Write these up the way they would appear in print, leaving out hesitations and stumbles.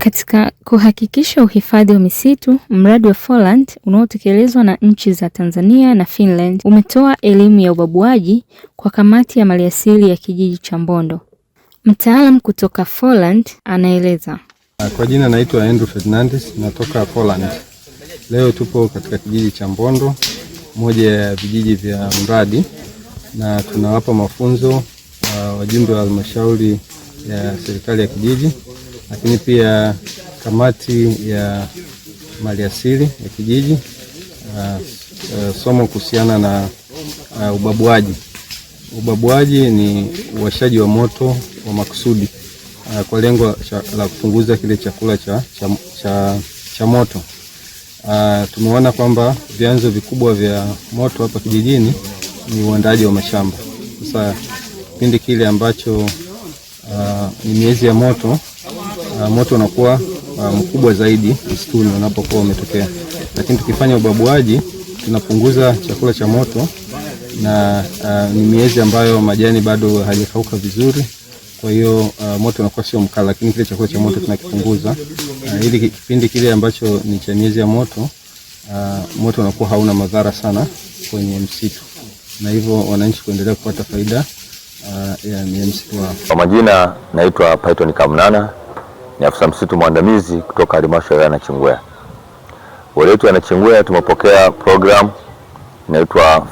Katika kuhakikisha uhifadhi wa misitu, mradi wa Folland unaotekelezwa na nchi za Tanzania na Finland umetoa elimu ya ubabuaji kwa kamati ya maliasili ya kijiji cha Mbondo. Mtaalam kutoka Folland anaeleza. Kwa jina naitwa Andrew Fernandes, natoka Folland. Leo tupo katika kijiji cha Mbondo, moja ya vijiji vya mradi, na tunawapa mafunzo wajumbe wa halmashauri ya serikali ya kijiji, lakini pia kamati ya maliasili ya kijiji, somo kuhusiana na ubabuaji. Ubabuaji ni uwashaji wa moto wa makusudi kwa lengo la kupunguza kile chakula cha moto. Tumeona kwamba vyanzo vikubwa vya moto hapa kijijini ni uandaaji wa mashamba. Sasa kipindi kile ambacho ni miezi ya moto, moto unakuwa mkubwa zaidi msituni unapokuwa umetokea. Lakini tukifanya ubabuaji tunapunguza chakula cha moto, na ni miezi ambayo majani bado hajakauka vizuri. Kwa hiyo moto unakuwa sio mkali, lakini kile chakula cha moto tunakipunguza ili kipindi kile ambacho ni cha miezi ya moto, moto unakuwa hauna madhara sana kwenye msitu, na hivyo wananchi kuendelea kupata faida ya msitu wao. Kwa majina naitwa Python Kamnana, ni afisa msitu mwandamizi kutoka halmashauri ya Nachingwea. Wale wetu ya Nachingwea tumepokea program inaitwa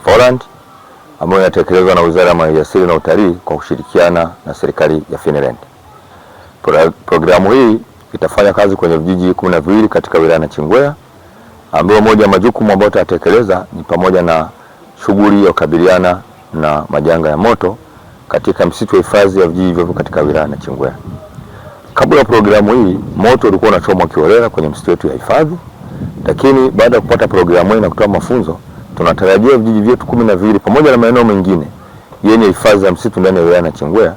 Folland ambayo inatekelezwa na Wizara ya Maliasili na Utalii kwa kushirikiana na serikali ya Finland. Programu hii itafanya kazi kwenye vijiji 12 katika wilaya ya Nachingwea, ambayo moja ya majukumu ambayo tutatekeleza ni pamoja na shughuli ya kukabiliana na majanga ya moto katika msitu wa hifadhi ya vijiji vyote katika wilaya ya Nachingwea. Kabla ya programu hii, moto ulikuwa unachomwa kiholela kwenye msitu wetu ya hifadhi, lakini baada ya kupata programu hii na kutoa mafunzo, tunatarajia vijiji vyetu 12 pamoja na maeneo mengine yenye hifadhi ya msitu ndani ya wilaya ya Nachingwea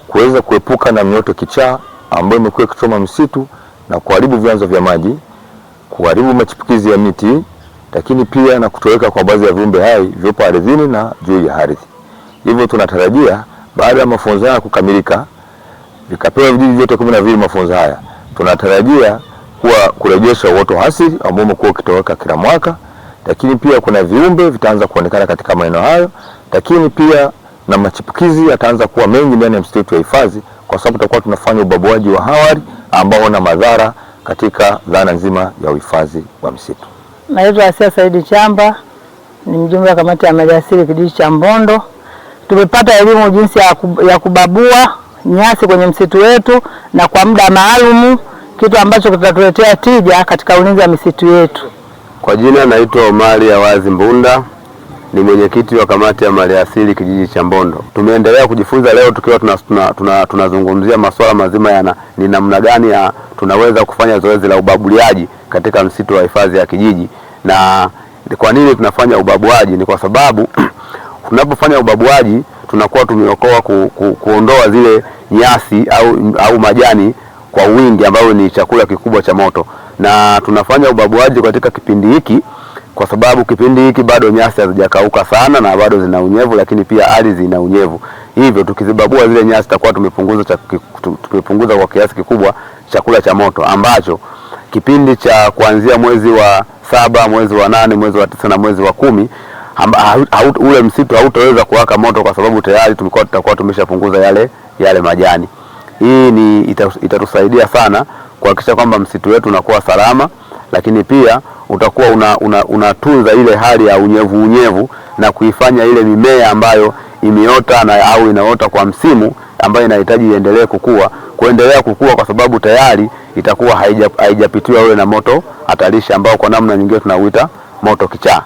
kuweza kuepuka na mioto kichaa ambayo imekuwa ikichoma msitu na kuharibu vyanzo vya maji, kuharibu machipukizi ya miti, lakini pia na kutoweka kwa baadhi ya viumbe hai vilivyopo ardhini na juu ya ardhi. Hivyo tunatarajia baada ya mafunzo haya kukamilika, vikapewa vijiji vyote 12 mafunzo haya, tunatarajia kurejesha uoto asili ambao umekuwa ukitoweka kila mwaka, lakini pia kuna viumbe vitaanza kuonekana katika maeneo hayo, lakini pia na machipukizi yataanza kuwa mengi ndani ya msitu wa hifadhi, kwa sababu tutakuwa tunafanya ubabuaji wa awali ambao una madhara katika dhana nzima ya uhifadhi wa msitu. Naitwa Asia Saidi Chamba, ni mjumbe wa kamati ya maliasili kijiji cha Mbondo. Tumepata elimu jinsi ya kubabua nyasi kwenye msitu wetu na kwa muda maalumu, kitu ambacho kitatuletea tija katika ulinzi wa misitu yetu. Kwa jina naitwa Omari Awazi Mbunda, ni mwenyekiti wa kamati ya maliasili kijiji cha Mbondo. Tumeendelea kujifunza leo tukiwa tunazungumzia masuala mazima ni namna gani tunaweza kufanya zoezi la ubabuliaji katika msitu wa hifadhi ya kijiji. Na kwa nini tunafanya ubabuaji? Ni kwa sababu tunapofanya ubabuaji tunakuwa tumeokoa kuondoa zile nyasi au majani kwa wingi ambao ni chakula kikubwa cha moto. Na tunafanya ubabuaji katika kipindi hiki kwa sababu kipindi hiki bado nyasi hazijakauka sana na bado zina unyevu, lakini pia ardhi ina unyevu. Hivyo tukizibabua zile nyasi tutakuwa tumepunguza kwa kiasi kikubwa chakula cha moto ambacho kipindi cha kuanzia mwezi wa 7, mwezi wa 8, mwezi wa 9 na mwezi wa 10 ule msitu hautaweza kuwaka moto kwa sababu tayari tutakuwa tumeshapunguza yale majani. Hii itatusaidia sana kuhakikisha kwamba msitu wetu unakuwa salama, lakini pia utakuwa unatunza ile hali ya unyevu na kuifanya ile mimea ambayo imeota au inaota kwa msimu ambayo inahitaji iendelee kuendelea kukua kwa sababu tayari itakuwa haijapitiwa ule na moto hatarishi ambao kwa namna nyingine tunauita moto kichaa.